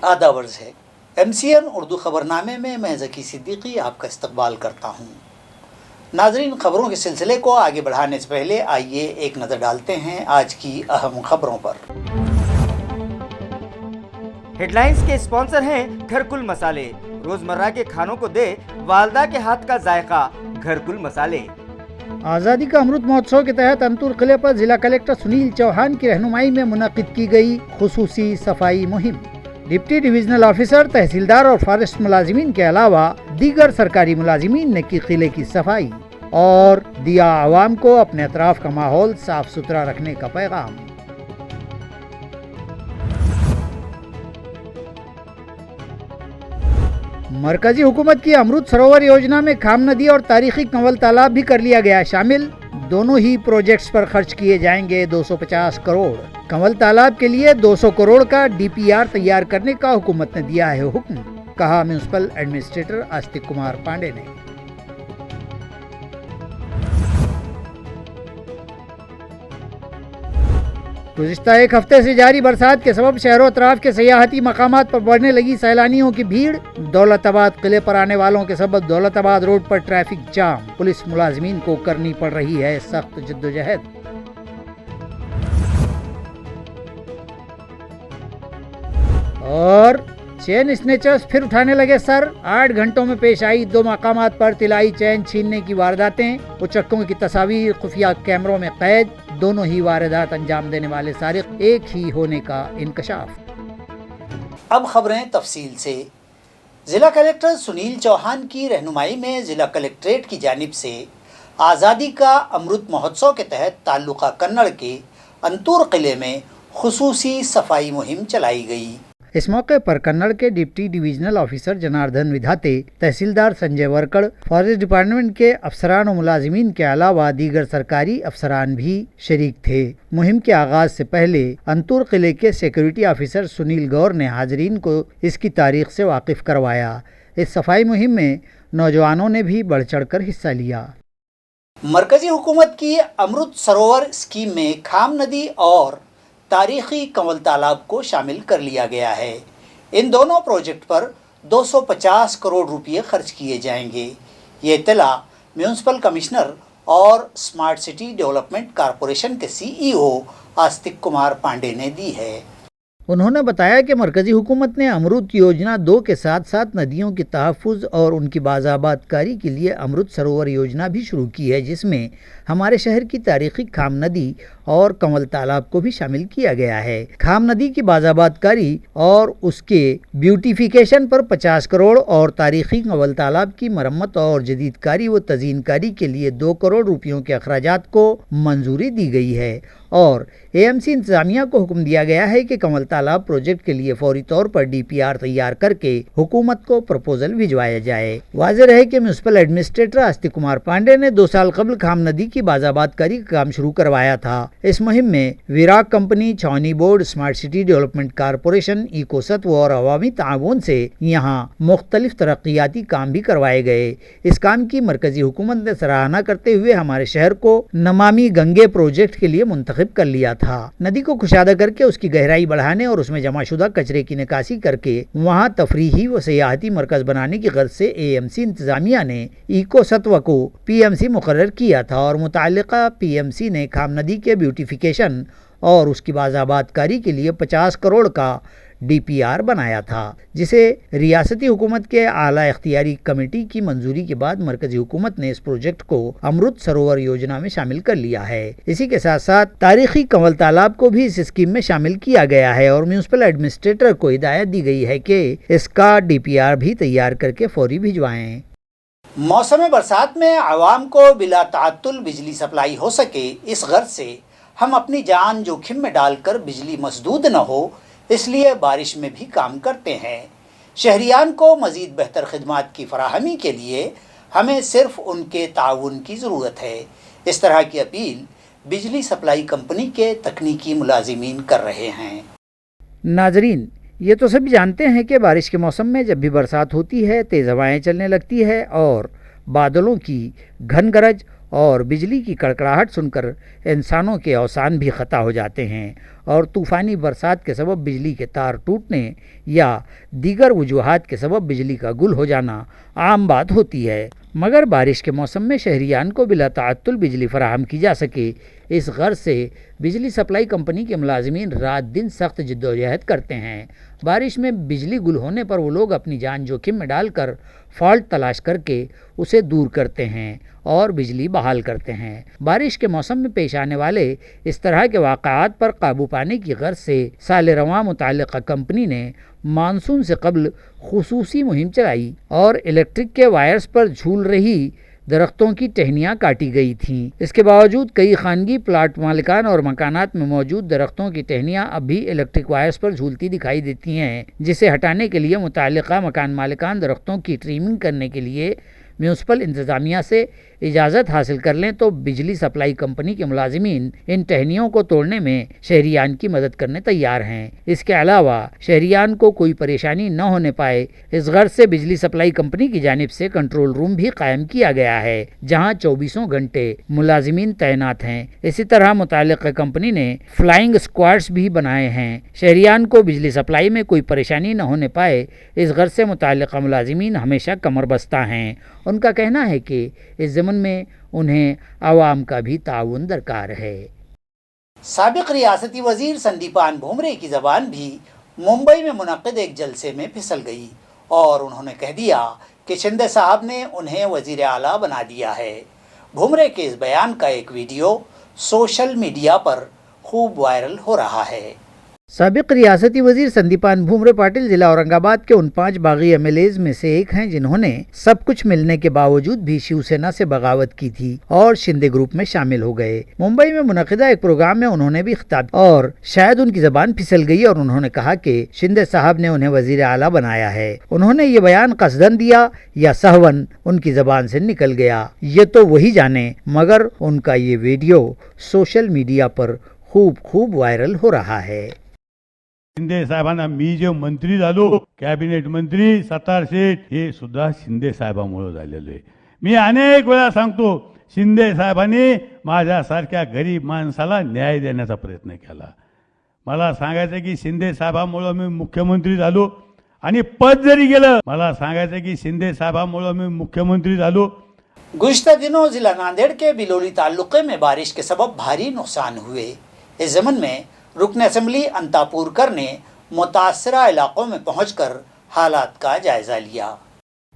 आदाब अर्ज़ है। MCN उर्दू ख़बरनामे में मैं ज़की सिद्दीकी आपका इस्तकबाल करता हूँ। नाज़रीन, ख़बरों के सिलसिले को आगे बढ़ाने से पहले आइए एक नज़र डालते हैं आज की अहम ख़बरों पर। हेडलाइंस के स्पॉन्सर हैं घरकुल मसाले। रोजमर्रा के खानों को दे वालदा के हाथ का जायका, घरकुल मसाले। आज़ादी का अमृत महोत्सव के तहत अंतुर किले पर जिला कलेक्टर सुनील चौहान की रहनुमाई में मुनक़िद की गई खुसूसी सफाई मुहिम। डिप्टी डिविजनल ऑफिसर, तहसीलदार और फॉरेस्ट मुलाजिमीन के अलावा दीगर सरकारी मुलाजिमीन ने की किले की सफाई और दिया आवाम को अपने अतराफ का माहौल साफ सुथरा रखने का पैगाम। मरकजी हुकूमत की अमृत सरोवर योजना में खाम नदी और तारीखी कंवल तालाब भी कर लिया गया शामिल। दोनों ही प्रोजेक्ट्स पर खर्च किए जाएंगे 250 करोड़। कंवल तालाब के लिए 200 करोड़ का DPR तैयार करने का हुकूमत ने दिया है हुक्म, कहा म्यूनिसिपल एडमिनिस्ट्रेटर आस्तिक कुमार पांडे ने। गुज़िश्ता एक हफ्ते से जारी बरसात के सबब शहरों अतराफ के सयाहती मकामात पर बढ़ने लगी सैलानियों की भीड़। दौलताबाद किले पर आने वालों के सबब दौलताबाद रोड पर ट्रैफिक जाम। पुलिस मुलाजिमीन को करनी पड़ रही है सख्त जद्दोजहद। और चेन स्नेचर्स फिर उठाने लगे सर। 8 घंटों में पेश आई 2 मकामात पर तिलाई चैन छीनने की वारदातें। उचक्कों की तस्वीर खुफिया कैमरों में कैद। दोनों ही वारदात अंजाम देने वाले सारिक एक ही होने का इंकशाफ। अब खबरें तफसील से। ज़िला कलेक्टर सुनील चौहान की रहनुमाई में ज़िला कलेक्ट्रेट की जानिब से आज़ादी का अमृत महोत्सव के तहत ताल्लुका कन्नड़ के अंतूर किले में खुसूसी सफाई मुहिम चलाई गई। इस मौके पर कन्नड़ के deputy divisional officer Janardan Vidhate, तहसीलदार संजय वर्कड़, फॉरेस्ट डिपार्टमेंट के अफसरान और मुलाजिमीन के अलावा दीगर सरकारी अफसरान भी शरीक थे। मुहिम के आगाज से पहले अंतूर किले के सिक्योरिटी ऑफिसर सुनील गौर ने हाजरीन को इसकी तारीख से वाकिफ करवाया। इस सफाई मुहिम में नौजवानों ने भी बढ़ चढ़ कर हिस्सा लिया। मरकजी हुकूमत की अमृत सरोवर स्कीम में खाम नदी और तारीखी कंवल तालाब को शामिल कर लिया गया है। इन दोनों प्रोजेक्ट पर 250 करोड़ रुपये खर्च किए जाएंगे। ये इत्तला म्यूनिसिपल कमिश्नर और स्मार्ट सिटी डेवलपमेंट कॉरपोरेशन के CEO आस्तिक कुमार पांडे ने दी है। उन्होंने बताया कि मरकजी हुकूमत ने अमृत योजना 2 के साथ साथ नदियों के तहफ़्फ़ुज़ और उनकी बाज़ाबातकारी के लिए अमृत सरोवर योजना भी शुरू की है, जिसमें हमारे शहर की तारीखी खाम नदी और कंवल तालाब को भी शामिल किया गया है। खाम नदी की बाज़ाबातकारी और उसके ब्यूटिफिकेशन पर 50 करोड़ और तारीखी कंवल तालाब की मरम्मत और जदीदकारी व तज़ीनकारी के लिए 2 करोड़ रुपयों के अखराजात को मंजूरी दी गई है और AMC इंतजामिया को हुक्म दिया गया है कि कंवल तालाब प्रोजेक्ट के लिए फौरी तौर पर DPR तैयार करके हुकूमत को प्रपोजल भिजवाया जाए। वाज़ेह रहे कि म्यूनिसिपल एडमिनिस्ट्रेटर आस्तिक कुमार पांडे ने 2 साल कबल खाम नदी की बाज़ाबातकारी का काम शुरू करवाया था। इस मुहिम में विराग कंपनी, छावनी board, smart city development corporation, eco Satva और अवामी ताउन से यहाँ मुख्तलिफ तरक्याती काम भी करवाए गए। इस काम की मरकजी हुकूमत ने सराहना करते हुए हमारे शहर को नमामि गंगे प्रोजेक्ट के लिए मुंतखब कर लिया था। नदी को कुशादा करके उसकी गहराई बढ़ाने और उसमें जमाशुदा कचरे की निकासी करके वहाँ तफरीही व सयाहती मरकज बनाने की गर्ज से AMC इंतजामिया ने इको सत्व को PMC मुकर्रर किया था और मुताल्लिका PMC ने खाम नदी के ब्यूटिफिकेशन और उसकी बाज़ाबातकारी के लिए 50 करोड़ का DPR बनाया था, जिसे रियासती हुकूमत के आला इख्तियारी कमेटी की मंजूरी के बाद मरकजी हुकूमत ने इस प्रोजेक्ट को अमृत सरोवर योजना में शामिल कर लिया है। इसी के साथ साथ तारीखी कंवल तालाब को भी इस स्कीम में शामिल किया गया है और म्यूनिसिपल एडमिनिस्ट्रेटर को हिदायत दी गई है कि इसका DPR भी तैयार करके फौरी भिजवाएं। मौसम बरसात में आवाम को बिला ताअत्तुल बिजली सप्लाई हो सके, इस गर्ज से हम अपनी जान जोखिम में डालकर बिजली मसदूद न हो, इसलिए बारिश में भी काम करते हैं। शहरियान को मज़ीद बेहतर खिदमात की फराहमी के लिए हमें सिर्फ उनके ताउन की ज़रूरत है। इस तरह की अपील बिजली सप्लाई कंपनी के तकनीकी मुलाजिमीन कर रहे हैं। नाजरीन, ये तो सभी जानते हैं कि बारिश के मौसम में जब भी बरसात होती है, तेज़ हवाएँ चलने लगती है और बादलों की घन गरज और बिजली की कड़कड़ाहट सुनकर इंसानों के औसान भी ख़ता हो जाते हैं और तूफ़ानी बरसात के सबब बिजली के तार टूटने या दीगर वजूहात के सबब बिजली का गुल हो जाना आम बात होती है, मगर बारिश के मौसम में शहरियान को बिला ताअत्तुल बिजली फराहम की जा सके, इस गर्ज से बिजली सप्लाई कंपनी के मुलाजिमीन रात दिन सख्त जद्दोजहद करते हैं। बारिश में बिजली गुल होने पर वो लोग अपनी जान जोखिम में डालकर फॉल्ट तलाश करके उसे दूर करते हैं और बिजली बहाल करते हैं। बारिश के मौसम में पेश आने वाले इस तरह के वाक़ात पर काबू पाने की गर्ज से साल रवां मुताल्लिक़ा कंपनी ने मानसून से कबल खुसूसी मुहिम चलाई और इलेक्ट्रिक के वायर्स पर झूल रही दरख्तों की टहनियाँ काटी गई थीं। इसके बावजूद कई खानगी प्लाट मालिकान और मकानात में मौजूद दरख्तों की टहनियाँ अब भी इलेक्ट्रिक वायर्स पर झूलती दिखाई देती हैं, जिसे हटाने के लिए मुताल्लिक़ा मकान मालिकान दरख्तों की ट्रिमिंग करने के लिए म्यूनसिपल इंतज़ामिया से इजाज़त हासिल कर लें तो बिजली सप्लाई कंपनी के मुलाजिमीन इन टहनियों को तोड़ने में शहरियान की मदद करने तैयार हैं। इसके अलावा शहरियान को कोई परेशानी न होने पाए, इस गर्ज से बिजली सप्लाई कंपनी की जानिब से कंट्रोल रूम भी कायम किया गया है, जहां 24 घंटे मुलाजिमीन तैनात हैं। इसी तरह मुताल्लिक़ा कंपनी ने फ्लाइंग स्क्वाड्स भी बनाए हैं। शहरियान को बिजली सप्लाई में कोई परेशानी न होने पाए, इस गर्ज से मुताल्लिक़ा मुलाजिमीन हमेशा कमर बस्ता हैं। उनका कहना है कि इस ज़मन में उन्हें आवाम का भी ताउन दरकार है। साबिक रियासती वजीर संदीपान भुमरे की ज़बान भी मुंबई में मुनक़िद एक जलसे में फिसल गई और उन्होंने कह दिया कि शिंदे साहब ने उन्हें वज़ीर आला बना दिया है। भुमरे के इस बयान का एक वीडियो सोशल मीडिया पर खूब वायरल हो रहा है। साबिक रियासती वजीर संदीपान भुमरे पाटिल जिला औरंगाबाद के उन 5 बागी MLAs में से एक हैं जिन्होंने सब कुछ मिलने के बावजूद भी शिवसेना से बगावत की थी और शिंदे ग्रुप में शामिल हो गए। मुंबई में मुनक़िदा एक प्रोग्राम में उन्होंने भी खिताब और शायद उनकी ज़बान फिसल गई और उन्होंने कहा कि शिंदे साहब ने उन्हें वजीर आला बनाया है। उन्होंने ये बयान कसदन दिया या सहवन उनकी ज़बान से निकल गया, ये तो वही जाने, मगर उनका ये वीडियो सोशल मीडिया पर खूब वायरल हो रहा है। शिंदे साहेबांना मी जे मंत्री झालो, कॅबिनेट मंत्री, सतार शेठ, हे सुद्धा शिंदे साहेबांमुळे झालेलं आहे। मी अनेक वेळा सांगतो, शिंदे साहेबांनी माझ्यासारख्या गरीब माणसाला न्याय देण्याचा प्रयत्न केला। मला सांगायचं की शिंदे साहेबांमुळे मी मुख्यमंत्री झालो आणि पद जरी गेलं, मला सांगायचं की शिंदे साहेबांमुळे मी मुख्यमंत्री झालो। गुज़िश्ता दिनों जिला नांदेड़ के बिलोली तालुके में बारिश के सबब भारी नुकसान हुए। इस ज़मन में रुकन असम्बली अंतापुरकर ने मुतासरा इलाकों में पहुंचकर हालात का जायजा लिया।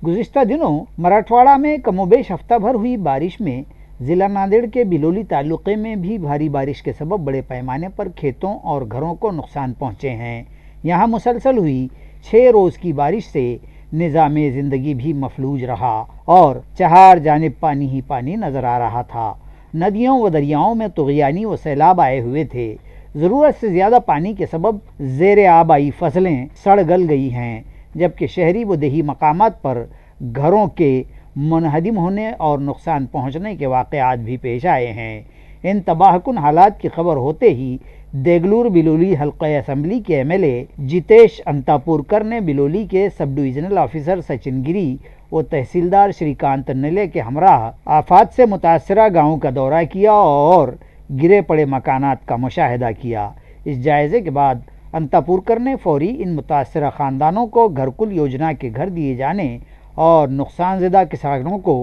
गुज़िश्ता दिनों मराठवाड़ा में कमोबेश हफ्ता भर हुई बारिश में ज़िला नांदेड़ के बिलोली तालुके में भी भारी बारिश के सबब बड़े पैमाने पर खेतों और घरों को नुकसान पहुंचे हैं। यहाँ मुसलसल हुई 6 रोज़ की बारिश से निज़ाम ज़िंदगी भी मफलूज रहा और चार जानिब पानी ही पानी नज़र आ रहा था। नदियों व दरियाओं में तुग़यानी व सैलाब आए हुए थे। ज़रूरत से ज़्यादा पानी के सबब ज़ेर आब आई फसलें सड़ गल गई हैं, जबकि शहरी व देही मकामात पर घरों के मुनहदिम होने और नुकसान पहुंचने के वाक़यात भी पेश आए हैं। इन तबाहकुन हालात की खबर होते ही देगलूर बिलोली हल्क़ा असम्बली के MLA जितेश अंतापुरकर ने बिलोली के सब डिविज़नल ऑफिसर सचिन गिरी व तहसीलदार श्रीकांत नले के हमराह आफात से मुतासरा गाँव का दौरा किया और गिरे पड़े मकानात का मुशाहिदा किया। इस जायज़े के बाद अंतापुरकर ने फौरी इन मुतासरा ख़ानदानों को घरकुल योजना के घर दिए जाने और नुकसानज़दा किसानों को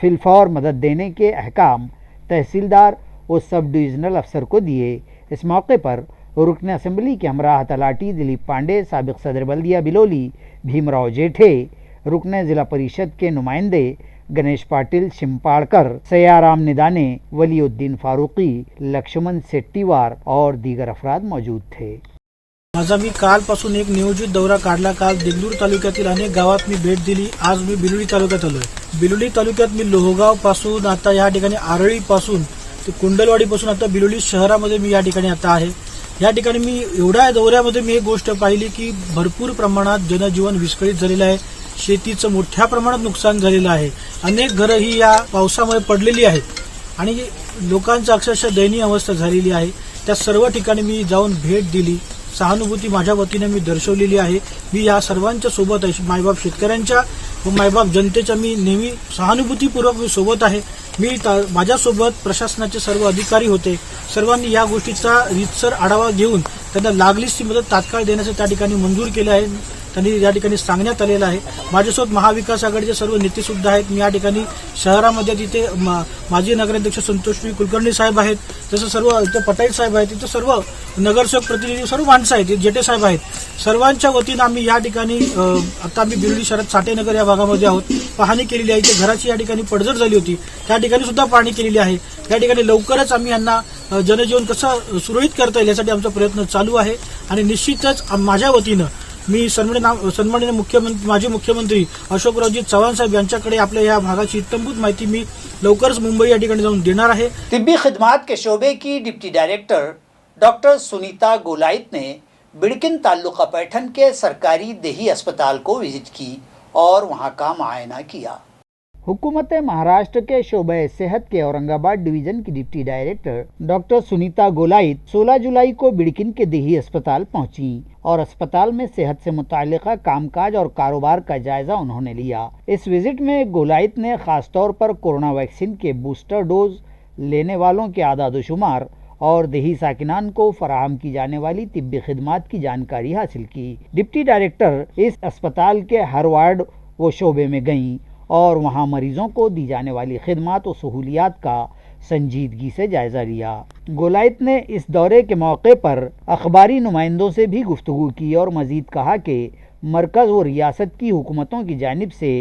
फिलफौर मदद देने के अहकाम तहसीलदार व सब डिविज़नल अफसर को दिए। इस मौके पर रुकन असम्बली के हमराह तलाटी दिलीप पांडे, साबिक़ सदर बल्दिया बिलोली भीमराव जेठे, रुकन ज़िला परिषद के नुमाइंदे गणेश पाटिल शिंपाड़कर, सयाराम निदाने, वलीउद्दीन फारूकी, लक्ष्मण सेट्टीवार और दीगर अफराद मौजूद थे। माझा मी कालपासून एक नियोजित दौरा काढला। काल देगलूर तालुक्यातील अनेक गावात मी भेट दिली। आज मी बिलोली तालुक्यात आलोय। बिलोली तालुक्यात मी लोहगाव पासून आता या ठिकाणी आरळी पासून ते कुंडलवाडी पासून आता बिलोली शहरामध्ये मी या ठिकाणी आता आहे। या ठिकाणी मी एवढ्या दौऱ्यामध्ये मी एक गोष्ट पाहिली की भरपूर प्रमाणात जनजीवन विस्कळीत झालेलं आहे। शेतीचं मोठ्या प्रमाणात नुकसान झालेलं आहे। अनेक घरं ही या पावसामुळे पडलेली आहेत आणि लोकांची अक्षरशः दयनीय अवस्था झालेली आहे। त्या सर्व ठिकाणी मी जाऊन भेट दिली, सहानुभूती माझ्या वतीने मी दर्शवलेली आहे. मी या सर्वांच्या सोबत आहे. मायबाप शेतकऱ्यांच्या व मायबाप जनतेच्या मी नेहमी सहानुभूतीपूर्वक मी सोबत आहे. माझ्यासोबत प्रशासनाचे सर्व अधिकारी होते. सर्वांनी या गोष्टीचा रीतसर आढावा घेऊन त्यांना लागलीच ती मदत तात्काळ देण्याचं त्या ठिकाणी मंजूर केलं आहे. त्यांनी या ठिकाणी सांगण्यात आलेलं आहे. माझ्यासोबत महाविकास आघाडीचे सर्व नेते सुद्धा आहेत. मी या ठिकाणी शहरामध्ये तिथे माजी नगराध्यक्ष संतोषजी कुलकर्णी साहेब आहेत, तसं सर्व इथे पटेल साहेब आहेत, तिथे सर्व नगरसेवक प्रतिनिधी सर्व माणसं आहेत, जेटे साहेब आहेत. सर्वांच्या वतीनं आम्ही या ठिकाणी आता आम्ही बिलोली शहरात साठेनगर या भागामध्ये आहोत. पाहणी केलेली आहे. इथे घराची या ठिकाणी पडझड झाली होती, त्या ठिकाणी सुद्धा पाहणी केलेली आहे. या ठिकाणी लवकरच आम्ही यांना जनजीवन कसं सुरळीत करता येईल यासाठी आमचा प्रयत्न चालू आहे. आणि निश्चितच माझ्या वतीनं मी सन्माननीय माजी मुख्यमंत्री अशोकरावजी चव्हाण साहेब यांच्याकडे आपल्या या भागाची इत्थंभूत माहिती मी लवकरच मुंबई या ठिकाणी जाऊन देणार आहे. तिब्बी खिदमात के शोबे की deputy director doctor Sunita Goliath ने बिड़किन ताल्लुका पैठन के सरकारी देही अस्पताल को विजिट की और वहां का मुआयना किया. हुकूमत महाराष्ट्र के शोबे सेहत के औरंगाबाद डिवीज़न की deputy director doctor Sunita Goliath 16 जुलाई को बिड़किन के देही अस्पताल पहुंची और अस्पताल में सेहत से मुताल्लिक़ा कामकाज और कारोबार का जायज़ा उन्होंने लिया. इस विज़िट में गोलायत ने ख़ास तौर पर कोरोना वैक्सीन के बूस्टर डोज लेने वालों के आदाद-ओ-शुमार और देही साकिनान को फराहम की जाने वाली तिब्बी खिदमात की जानकारी हासिल की. डिप्टी डायरेक्टर इस अस्पताल के हर वार्ड व शोबे में गईं और वहां मरीजों को दी जाने वाली खिदमत और सहूलियात का संजीदगी से जायज़ा लिया. गोलायत ने इस दौरे के मौके पर अखबारी नुमाइंदों से भी गुफ्तगू की और मज़ीद कहा कि मरकज़ व रियासत की हुकूमतों की जानिब से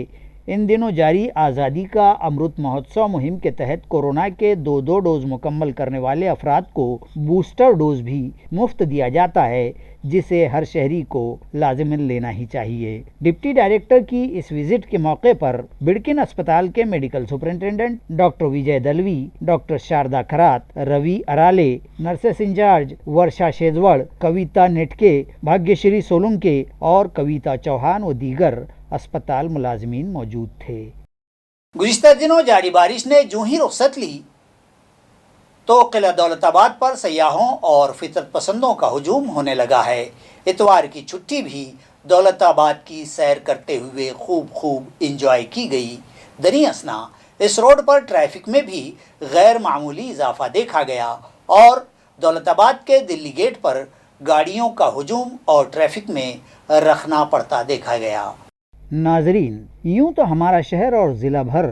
इन दिनों जारी आज़ादी का अमृत महोत्सव मुहिम के तहत कोरोना के 2 डोज मुकम्मल करने वाले अफराद को बूस्टर डोज भी मुफ्त दिया जाता है, जिसे हर शहरी को लाजिमन लेना ही चाहिए. डिप्टी डायरेक्टर की इस विजिट के मौके पर बिड़किन अस्पताल के medical superintendent doctor Vijay Dalvi, doctor Sharda Kharat, Ravi Arale, nurses incharge Varsha Shejwad, Kavita Netke, Bhagyashree Solunke और कविता चौहान व दीगर अस्पताल मुलाजमीन मौजूद थे. गुज़िश्ता दिनों जारी बारिश ने जो ही रुखसत ली तो किला दौलताबाद पर सयाहों और फितरत पसंदों का हुजूम होने लगा है. इतवार की छुट्टी भी दौलताबाद की सैर करते हुए खूब इंजॉय की गई. दरी असना इस रोड पर ट्रैफिक में भी गैर मामूली इजाफा देखा गया और दौलताबाद के दिल्ली गेट पर गाड़ियों का हुजूम और ट्रैफिक में रखना पड़ता देखा गया. नाजरीन, यूं तो हमारा शहर और ज़िला भर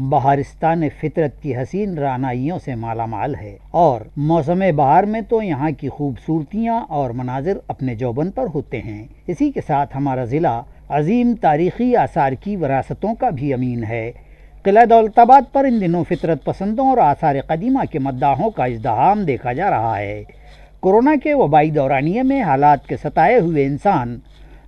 बहारिस्तान फितरत की हसीन रानाइयों से मालामाल है और मौसम बहार में तो यहाँ की खूबसूरतियाँ और मनाजिर अपने जौबन पर होते हैं. इसी के साथ हमारा ज़िला अजीम तारीख़ी आसार की विरासतों का भी अमीन है. किला दौलताबाद पर इन दिनों फितरत पसंदों और आसार कदीमा के मद्दाहों का इज़्दिहाम देखा जा रहा है. कोरोना के वबाई दौरानिये में हालात के सताए हुए इंसान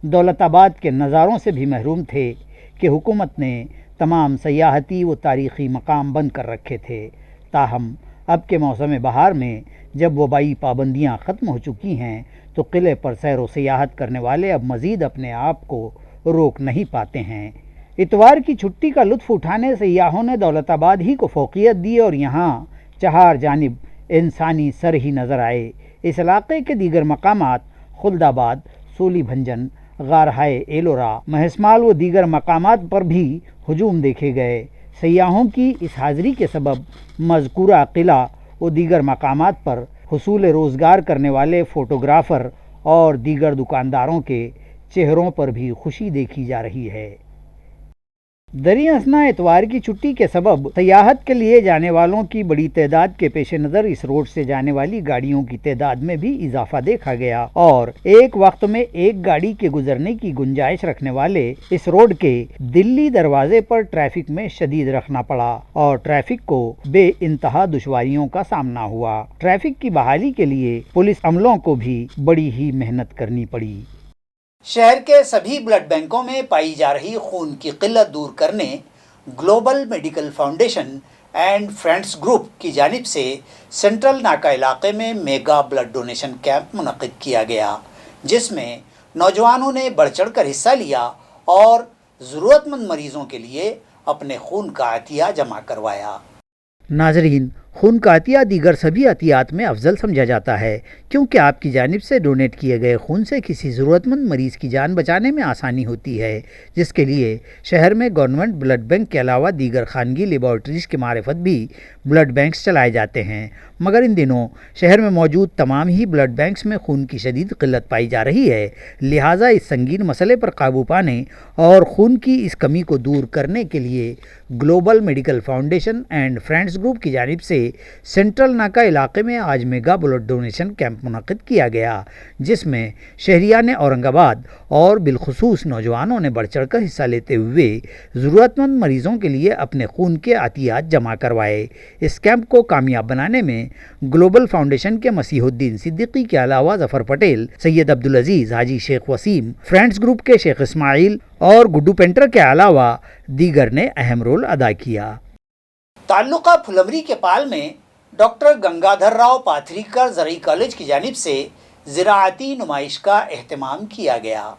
दौलताबाद के नज़ारों से भी महरूम थे कि हुकूमत ने तमाम सयाहती व तारीख़ी मकाम बंद कर रखे थे. ताहम अब के मौसम बहार में जब वबाई पाबंदियां ख़त्म हो चुकी हैं तो किले पर सैर व सियाहत करने वाले अब मज़ीद अपने आप को रोक नहीं पाते हैं. इतवार की छुट्टी का लुत्फ़ उठाने सयाहों ने दौलताबाद ही को फ़ौक़ियत दी और यहाँ चहार जानिब इंसानी सर ही नज़र आए. इस इलाक़े के दीगर मकामात खुल्दाबाद, सोली भंजन, गारहाए एलोरा, महसमाल व दीगर मकामात पर भी हुजूम देखे गए. सयाहों की इस हाज़िरी के सबब मज़कूरा किला व दीगर मकामात पर हुसूल रोज़गार करने वाले फ़ोटोग्राफ़र और दीगर दुकानदारों के चेहरों पर भी खुशी देखी जा रही है. दरी असना इतवार की छुट्टी के सबब सयाहत के लिए जाने वालों की बड़ी तादाद के पेश नज़र इस रोड से जाने वाली गाड़ियों की तादाद में भी इजाफा देखा गया और एक वक्त में एक गाड़ी के गुजरने की गुंजाइश रखने वाले इस रोड के दिल्ली दरवाजे पर ट्रैफिक में शदीद रखना पड़ा और ट्रैफिक को बे इंतहा दुश्वारियों का सामना हुआ. ट्रैफिक की बहाली के लिए पुलिस अमलों को भी बड़ी ही मेहनत करनी पड़ी. शहर के सभी ब्लड बैंकों में पाई जा रही खून की किल्लत दूर करने global medical foundation and friends group की जानिब से सेंट्रल नाका इलाके में मेगा ब्लड डोनेशन कैंप मुनक़िद किया गया, जिसमें नौजवानों ने बढ़ चढ़ कर हिस्सा लिया और ज़रूरतमंद मरीज़ों के लिए अपने खून का अतिया जमा करवाया. नाजरीन, خون کا عطیہ دیگر سبھی عطیات میں افضل سمجھا جاتا ہے کیونکہ آپ کی جانب سے ڈونیٹ کیے گئے خون سے کسی ضرورت مند مریض کی جان بچانے میں آسانی ہوتی ہے، جس کے لیے شہر میں گورنمنٹ بلڈ بینک کے علاوہ دیگر خانگی لیبارٹریز کے معرفت بھی بلڈ بینکس چلائے جاتے ہیں، مگر ان دنوں شہر میں موجود تمام ہی بلڈ بینکس میں خون کی شدید قلت پائی جا رہی ہے، لہٰذا اس سنگین مسئلے پر قابو پانے اور خون کی اس کمی کو دور کرنے کے لیے global medical foundation and friends group کی جانب سے سینٹرل ناکا علاقے میں آج میگا بلڈ ڈونیشن کیمپ منعقد کیا گیا، جس میں شہریان اورنگ آباد اور بالخصوص نوجوانوں نے بڑھ چڑھ کر حصہ لیتے ہوئے ضرورت مند مریضوں کے لیے اپنے خون کے عطیات جمع کروائے۔ اس کیمپ کو کامیاب بنانے میں گلوبل فاؤنڈیشن کے مسیح الدین صدیقی کے علاوہ ظفر پٹیل، سید عبدالعزیز، حاجی شیخ وسیم، فرینڈز گروپ کے شیخ اسماعیل اور گڈو پینٹر کے علاوہ دیگر نے اہم رول ادا کیا۔ تعلقہ پھلمری کے پال میں ڈاکٹر گنگادھر راؤ پاتھریکر زرعی کالج کی جانب سے زراعتی نمائش کا اہتمام کیا گیا۔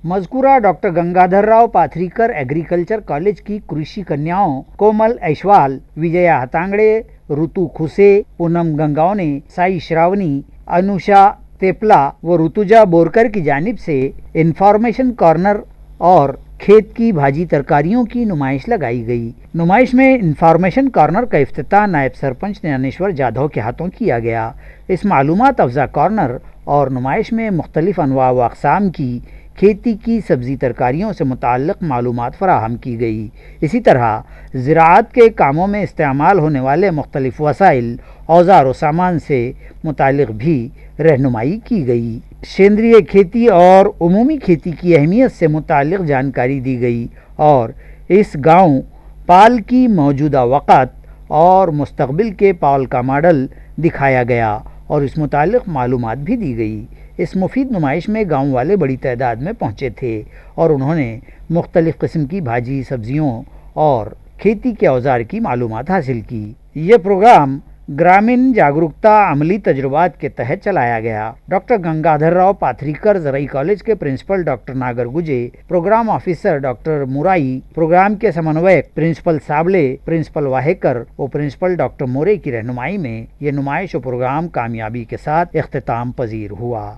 مذکورہ doctor Gangadhar Rao پاتھریکر agriculture college کی کرشی کنیاؤں کومل ایشوال، وجیا ہتانگڑے، رتو کھوسے، پونم گنگاونے، سائی شراونی، انوشا تیپلا و رتوجا بورکر کی جانب سے انفارمیشن کارنر اور کھیت کی بھاجی ترکاریوں کی نمائش لگائی گئی۔ نمائش میں انفارمیشن کارنر کا افتتاح نائب سرپنچ ஞானேశ్ور جادھو کے ہاتھوں کیا گیا۔ اس معلومات افزا کارنر اور نمائش میں مختلف انواع و اقسام کی کھیتی کی سبزی ترکاریوں سے متعلق معلومات فراہم کی گئی۔ اسی طرح زراعت کے کاموں میں استعمال ہونے والے مختلف وسائل، اوزار و سامان سے متعلق بھی رہنمائی کی گئی۔ شیندریہ کھیتی اور عمومی کھیتی کی اہمیت سے متعلق جانکاری دی گئی اور اس گاؤں پال کی موجودہ وقت اور مستقبل کے پال کا ماڈل دکھایا گیا اور اس متعلق معلومات بھی دی گئی۔ اس مفید نمائش میں گاؤں والے بڑی تعداد میں پہنچے تھے اور انہوں نے مختلف قسم کی بھاجی، سبزیوں اور کھیتی کے اوزار کی معلومات حاصل کی۔ یہ پروگرام گرامین جاگروکتا عملی تجربات کے تحت چلایا گیا۔ ڈاکٹر گنگادھر راؤ پاتھریکر زرعی کالج کے principal doctor Nagar گجے، programme officer doctor مورائی، programme کے سمنویک پرنسپل سابلے، پرنسپل واہیکر و پرنسپل ڈاکٹر مورے کی رہنمائی میں یہ نمائش و پروگرام کامیابی کے ساتھ اختتام پذیر ہوا۔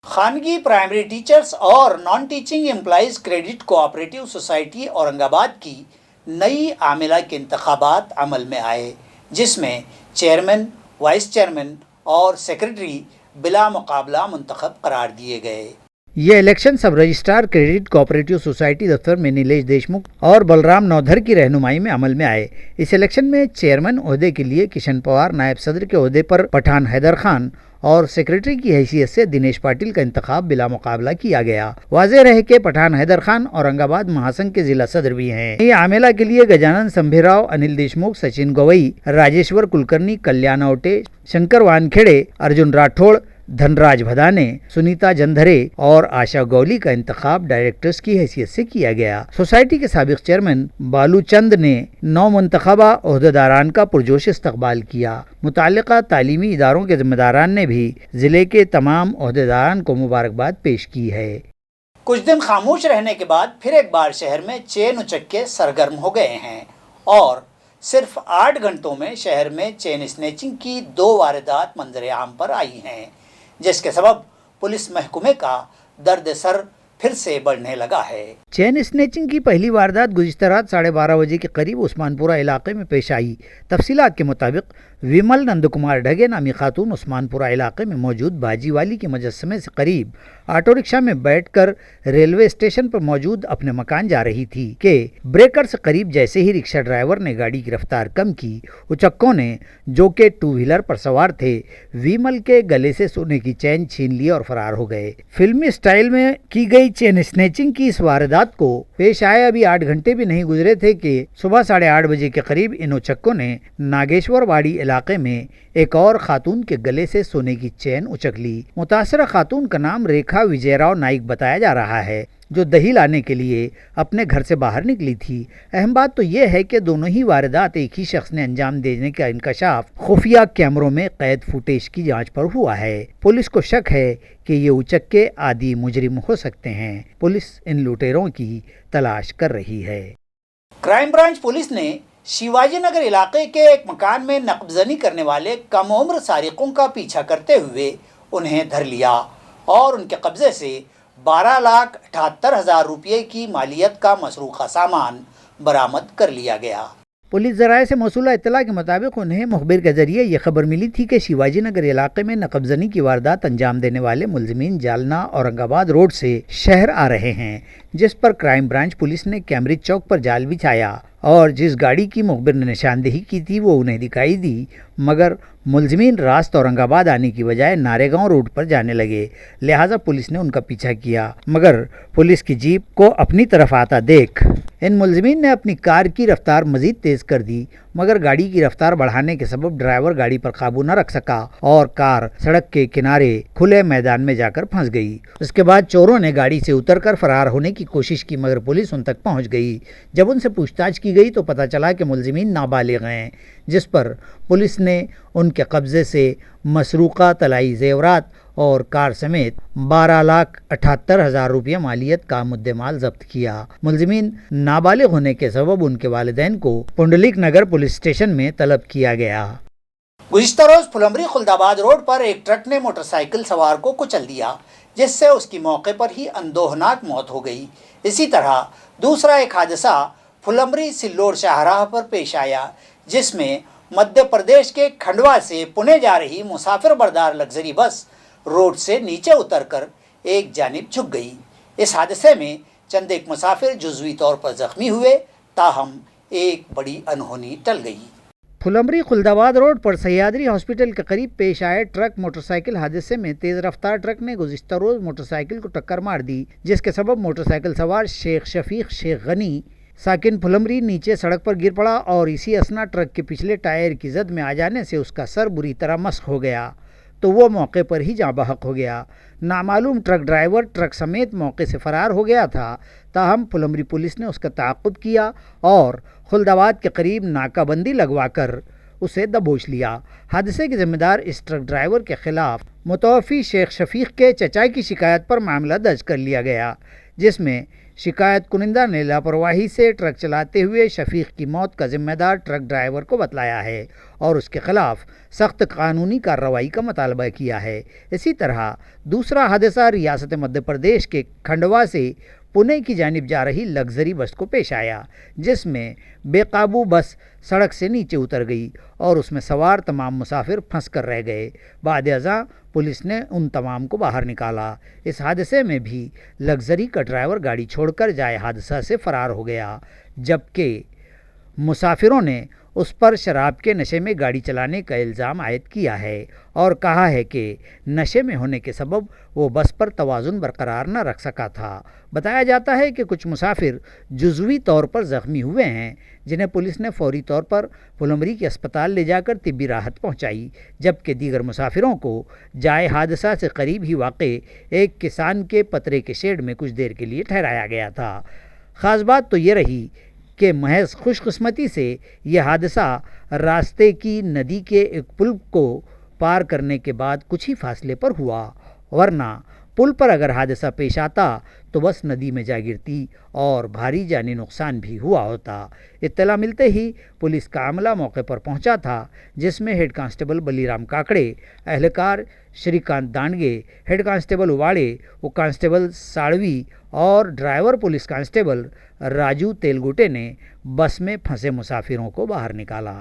خانگی پرائمری ٹیچرز اور naan teaching employees credit cooperative society Aurang آباد کی نئی عاملہ کے انتخابات عمل میں آئے، جس میں چیئرمین، وائس چیئرمین اور سیکرٹری بلا مقابلہ منتخب قرار دیے گئے۔ یہ الیکشن سب رجسٹرار کریڈٹ کوآپریٹو سوسائٹی دفتر میں نیلیش دیشمکھ اور بلرام نودھر کی رہنمائی میں عمل میں آئے۔ اس الیکشن میں چیئرمین عہدے کے لیے کشن پوار، نائب صدر کے عہدے پر پٹھان حیدر خان اور سیکرٹری کی حیثیت سے دنیش پاٹل کا انتخاب بلا مقابلہ کیا گیا۔ واضح رہے کہ پٹھان حیدر خان اورنگ آباد مہاسنگھ کے ضلع صدر بھی ہیں۔ یہ عاملہ کے لیے گجانند سمبھی راؤ، انل دیشمکھ، سچن گوئی، راجیشور کلکرنی، کلیان اوٹے، شنکر وانکھیڑے، ارجن راٹھوڑ، دھن راج بھدانے، سنیتا جندھرے اور آشا گولی کا انتخاب ڈائریکٹرز کی حیثیت سے کیا گیا۔ سوسائٹی کے سابق چیئرمین بالو چند نے نو منتخبہ عہدیداران کا پرجوش استقبال کیا۔ متعلقہ تعلیمی اداروں کے ذمہ داران نے بھی ضلع کے تمام عہدیداران کو مبارکباد پیش کی ہے۔ کچھ دن خاموش رہنے کے بعد پھر ایک بار شہر میں چین اچکے سرگرم ہو گئے ہیں اور صرف 8 گھنٹوں میں شہر میں چین اسنیچنگ کی 2 واردات منظر عام پر آئی ہیں، جس کے سبب پولیس محکمے کا درد سر پھر سے بڑھنے لگا ہے۔ چین اسنیچنگ کی پہلی واردات گزشتہ رات 12:30 بجے کے قریب عثمان پورہ علاقے میں پیش آئی۔ تفصیلات کے مطابق ومل نند کمار ڈھگے نامی خاتون عثمان پورہ علاقے میں موجود باجی والی کے مجسمے سے قریب آٹو رکشہ میں بیٹھ کر ریلوے اسٹیشن پر موجود اپنے مکان جا رہی تھی کہ بریکر سے قریب جیسے ہی رکشہ ڈرائیور نے گاڑی کی رفتار کم کی، اچکوں نے جو کہ 2 ویلر پر سوار تھے ویمل کے گلے سے سونے کی چین چھین لی اور فرار ہو گئے۔ فلمی سٹائل میں کی گئی چین اسنیچنگ کی اس واردات کو پیش آئے ابھی 8 گھنٹے بھی نہیں گزرے تھے کہ صبح 8:30 بجے کے قریب ان اچکوں نے ناگیشور واڑی علاقے میں ایک اور خاتون کے گلے سے سونے کی چین اچک لی۔ متاثرہ خاتون کا نام ریکھا وجے راؤ نائک بتایا جا رہا ہے، جو دہی لانے کے لیے اپنے گھر سے باہر نکلی تھی۔ اہم بات تو یہ ہے کہ دونوں ہی واردات ایک ہی شخص نے انجام دینے کا انکشاف خفیہ کیمروں میں قید فوٹیج کی جانچ پر ہوا ہے۔ پولیس کو شک ہے کہ یہ اچکے عادی مجرم ہو سکتے ہیں۔ پولیس ان لوٹیروں کی تلاش کر رہی ہے۔ کرائم برانچ پولیس نے शिवाजी नगर इलाके के एक मकान में नकबजनी करने वाले कम उम्र सारिकों का पीछा करते हुए उन्हें धर लिया और उनके कब्जे से 12,78,000 रुपये की मालियत का मसरूक़ा सामान बरामद कर लिया गया। पुलिस ज़राए से मौसूला इत्तला के मुताबिक उन्हें मुखबिर के जरिए ये खबर मिली थी कि शिवाजी नगर इलाके में नकबजनी की वारदात अंजाम देने वाले मुलजिमीन जालना औरंगाबाद रोड से शहर आ रहे हैं, जिस पर क्राइम ब्रांच पुलिस ने कैम्ब्रिज चौक पर जाल बिछाया और जिस गाड़ी की मुखबिर ने निशानदेही की थी वो उन्हें दिखाई दी, मगर मुलजिमीन रास्त औरंगाबाद आने की बजाय नारेगांव रोड पर जाने लगे। लिहाजा पुलिस ने उनका पीछा किया, मगर पुलिस की जीप को अपनी तरफ आता देख इन मुलजिमीन ने अपनी कार की रफ्तार मजीद तेज कर दी, मगर गाड़ी की रफ्तार बढ़ाने के सबब ड्राइवर गाड़ी पर काबू न रख सका और कार सड़क के किनारे खुले मैदान में जाकर फंस गई। उसके बाद चोरों ने गाड़ी से उतरकर फरार होने की कोशिश की, मगर पुलिस उन तक पहुंच गई। जब उनसे पूछताछ की गई तो पता चला कि मुलजिमीन नाबालिग हैं, जिस पर पुलिस ने उनके कब्जे से मसरूक़ा तलाई जेवरात और कार समेत 12,78,000 रुपये मालियत का मुद्देमाल जब्त किया। मुलजिमीन नाबालिग होने के सबब उनके वालिदैन को पुंडलिक नगर पुलिस स्टेशन में तलब किया गया। गुज़िश्ता रोज़ फुलंबरी खुलदाबाद रोड पर एक ट्रक ने मोटरसाइकिल सवार को कुचल दिया, जिससे उसकी मौके पर ही अंदोहनाक मौत हो गई। इसी तरह दूसरा एक हादसा फुलंबरी सिल्लोड शाहराह पर पेश आया, जिसमें मध्य प्रदेश के खंडवा से पुणे जा रही मुसाफिर बरदार लग्जरी बस रोड से नीचे उतरकर एक जानिब झुक गई। इस हादसे में चंद एक मुसाफिर जुज़वी तौर पर जख्मी हुए, ताहम एक बड़ी अनहोनी टल गई। फुलंबरी खुलदाबाद रोड पर सह्याद्री हॉस्पिटल के करीब पेश आए ट्रक मोटरसाइकिल हादसे में तेज रफ्तार ट्रक ने गुज़िश्ता रोज़ मोटरसाइकिल को टक्कर मार दी, जिसके सबब मोटरसाइकिल सवार शेख शफीक शेख गनी साकिन फुलंबरी नीचे सड़क पर गिर पड़ा और इसी असना ट्रक के पिछले टायर की जद में आ जाने से उसका सर बुरी तरह मस्क हो गया, तो वो मौके पर ही जाँ बहक हो गया। नामालूम ट्रक ड्राइवर ट्रक समेत मौके से फरार हो गया था, ताहम फुलंबरी पुलिस ने उसका ताक़ुब किया और खुलदाबाद के करीब नाकाबंदी लगवाकर उसे दबोच लिया। हादसे के ज़िम्मेदार इस ट्रक ड्राइवर के खिलाफ मुतवफ़ी शेख शफीक के चचा की शिकायत पर मामला दर्ज कर लिया गया, जिसमें शिकायत कुनिंदा ने लापरवाही से ट्रक चलाते हुए शफीक की मौत का जिम्मेदार ट्रक ड्राइवर को बतलाया है और उसके खिलाफ सख्त कानूनी कार्रवाई का मुतालबा किया है। इसी तरह दूसरा हादसा रियासत मध्य प्रदेश के खंडवा से पुणे की जानिब जा रही लग्जरी बस को पेश आया, जिसमें बेकाबू बस सड़क से नीचे उतर गई और उसमें सवार तमाम मुसाफिर फंस कर रह गए। बाद-ए-अज़ां पुलिस ने उन तमाम को बाहर निकाला। इस हादसे में भी लग्जरी का ड्राइवर गाड़ी छोड़कर जाए हादसा से फरार हो गया, जबकि मुसाफिरों ने उस पर शराब के नशे में गाड़ी चलाने का इल्ज़ाम आयद किया है और कहा है कि नशे में होने के सबब वो बस पर तवाज़ुन बरकरार न रख सका था। बताया जाता है कि कुछ मुसाफिर जुज़वी तौर पर ज़ख्मी हुए हैं, जिन्हें पुलिस ने फौरी तौर पर फुलंबरी के अस्पताल ले जाकर तिब्बी राहत पहुंचाई, जबकि दीगर मुसाफिरों को जाए हादसा से करीब ही वाक़े एक किसान के पतरे के शेड में कुछ देर के लिए ठहराया गया था। ख़ास बात तो ये रही कि महज खुशकिस्मती से यह हादसा रास्ते की नदी के एक पुल को पार करने के बाद कुछ ही फासले पर हुआ, वरना पुल पर अगर हादसा पेश आता तो बस नदी में जा गिरती और भारी जानी नुकसान भी हुआ होता। इत्तला मिलते ही पुलिस का अमला मौके पर पहुंचा था, जिसमें हेड कांस्टेबल बलीराम काकड़े, एहलकार श्रीकांत दांडगे, हेड कांस्टेबल उवाड़े, उप कांस्टेबल साड़वी और driver police constable Raju Telgute ने बस में फंसे मुसाफिरों को बाहर निकाला।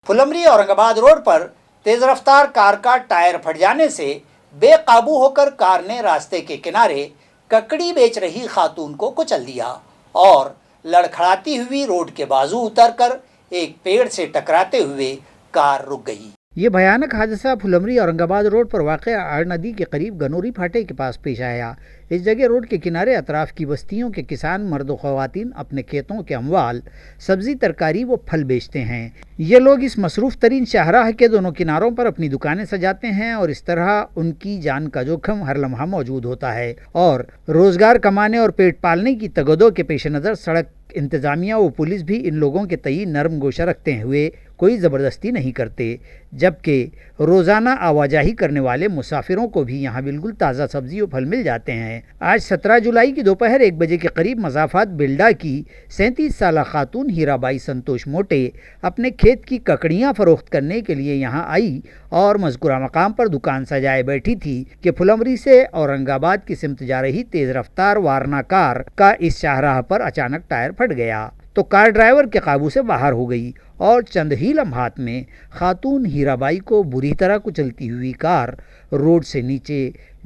फुलंबरी औरंगाबाद रोड पर तेज रफ्तार कार का टायर फट जाने से बेकाबू होकर कार ने रास्ते के किनारे ककड़ी बेच रही खातून को कुचल दिया और लड़खड़ाती हुई रोड के बाजू उतरकर एक पेड़ से टकराते हुए कार रुक गई। ये भयानक हादसा फुलंबरी औरंगाबाद रोड पर वाक़ आड़ नदी के करीब गनोरी फाटे के पास पेश आया। इस जगह रोड के किनारे अतराफ की बस्तियों के किसान मर्द व ख़वातीन अपने खेतों के अमवाल, सब्ज़ी, तरकारी व फल बेचते हैं। ये लोग इस मसरूफ़ तरीन शाहराह के दोनों किनारों पर अपनी दुकानें सजाते हैं और इस तरह उनकी जान का जोखम हर लम्हा मौजूद होता है और रोज़गार कमाने और पेट पालने की तगदो के पेश नज़र सड़क इंतज़ामिया व पुलिस भी इन लोगों के तई नरम गोशा रखते हुए کوئی زبردستی نہیں کرتے، جبکہ روزانہ آواجاہی کرنے والے مسافروں کو بھی یہاں بالکل تازہ سبزی و پھل مل جاتے ہیں۔ آج 17 جولائی کی دوپہر 1 بجے کے قریب مضافات بلڈا کی 37 سالہ خاتون ہیرا بائی سنتوش موٹے اپنے کھیت کی ککڑیاں فروخت کرنے کے لیے یہاں آئی اور مذکورہ مقام پر دکان سجائے بیٹھی تھی کہ پھلمری سے اورنگ آباد کی سمت جا رہی تیز رفتار وارنا کار کا اس شاہراہ پر اچانک ٹائر پھٹ گیا تو کار ڈرائیور کے قابو سے باہر ہو گئی اور چند ہی لمحات میں خاتون ہیرا بائی کو بری طرح کچلتی ہوئی کار روڈ سے نیچے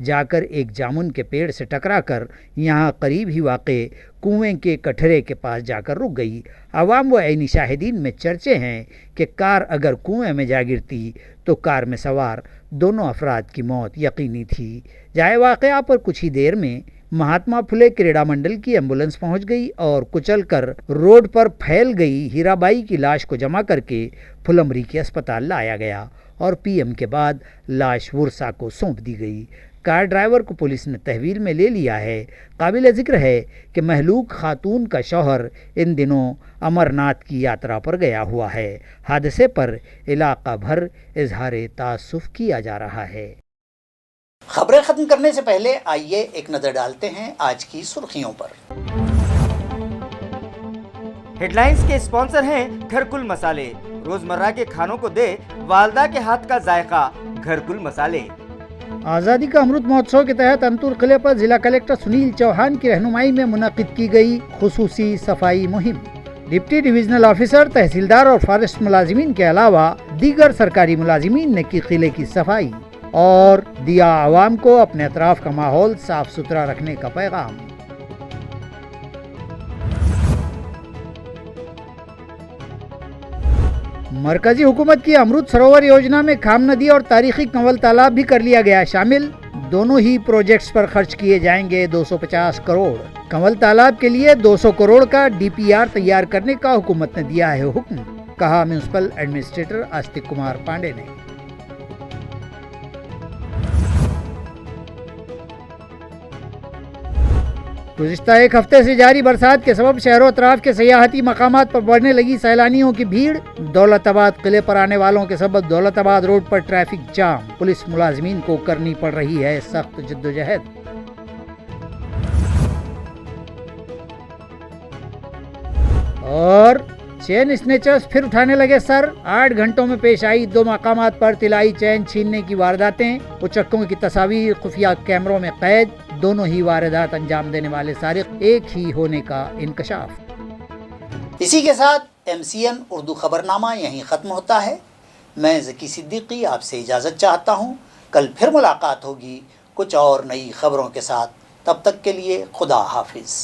جا کر ایک جامن کے پیڑ سے ٹکرا کر یہاں قریب ہی واقع کنویں کے کٹہرے کے پاس جا کر رک گئی۔ عوام و عینی شاہدین میں چرچے ہیں کہ کار اگر کنویں میں جا گرتی تو کار میں سوار دونوں افراد کی موت یقینی تھی۔ جائے واقعہ پر کچھ ہی دیر میں مہاتما پھلے کریڑا منڈل کی ایمبولنس پہنچ گئی اور کچل کر روڈ پر پھیل گئی ہیرا بائی کی لاش کو جمع کر کے پھلمری کے اسپتال لایا گیا اور پی ایم کے بعد لاش ورثا کو سونپ دی گئی۔ کار ڈرائیور کو پولیس نے تحویل میں لے لیا ہے۔ قابل ذکر ہے کہ مہلوک خاتون کا شوہر ان دنوں امرناتھ کی یاترا پر گیا ہوا ہے۔ حادثے پر علاقہ بھر اظہار تأسف کیا جا رہا ہے۔ خبریں ختم کرنے سے پہلے آئیے ایک نظر ڈالتے ہیں آج کی سرخیوں پر۔ ہیڈ لائنز کے اسپانسر ہیں گھرکل مسالے، روزمرہ کے کھانوں کو دے والدہ کے ہاتھ کا ذائقہ، گھرکل مسالے۔ آزادی کا امرت مہوتسو کے تحت انتور قلعے پر ضلع کلکٹر سنیل چوہان کی رہنمائی میں منعقد کی گئی خصوصی صفائی مہم۔ ڈپٹی ڈویژنل آفیسر، تحصیلدار اور فارسٹ ملازمین کے علاوہ دیگر سرکاری ملازمین نے کی قلعے کی صفائی اور دیا عوام کو اپنے اطراف کا ماحول صاف ستھرا رکھنے کا پیغام۔ مرکزی حکومت کی امرت سروور یوجنا میں کھام ندی اور تاریخی کنول تالاب بھی کر لیا گیا شامل۔ دونوں ہی پروجیکٹس پر خرچ کیے جائیں گے 250 کروڑ۔ کنول تالاب کے لیے 200 کروڑ کا ڈی پی آر تیار کرنے کا حکومت نے دیا ہے حکم، کہا میونسپل ایڈمنسٹریٹر آستک کمار پانڈے نے۔ گزشتہ ایک ہفتے سے جاری برسات کے سبب شہر و اطراف کے سیاحتی مقامات پر بڑھنے لگی سیلانیوں کی بھیڑ۔ دولت آباد قلعے پر آنے والوں کے سبب دولت آباد روڈ پر ٹریفک جام، پولیس ملازمین کو کرنی پڑ رہی ہے سخت جدوجہد۔ اور چین اسنیچرز پھر اٹھانے لگے سر۔ 8 گھنٹوں میں پیش آئی 2 مقامات پر طلائی چین چھیننے کی وارداتیں، اچکوں کی تصاویر خفیہ کیمروں میں قید۔ دونوں ہی واردات انجام دینے والے سارق ایک ہی ہونے کا انکشاف۔ اسی کے ساتھ MCN اردو خبرنامہ یہیں ختم ہوتا ہے۔ میں ذکی صدیقی آپ سے اجازت چاہتا ہوں۔ کل پھر ملاقات ہوگی کچھ اور نئی خبروں کے ساتھ۔ تب تک کے لیے خدا حافظ۔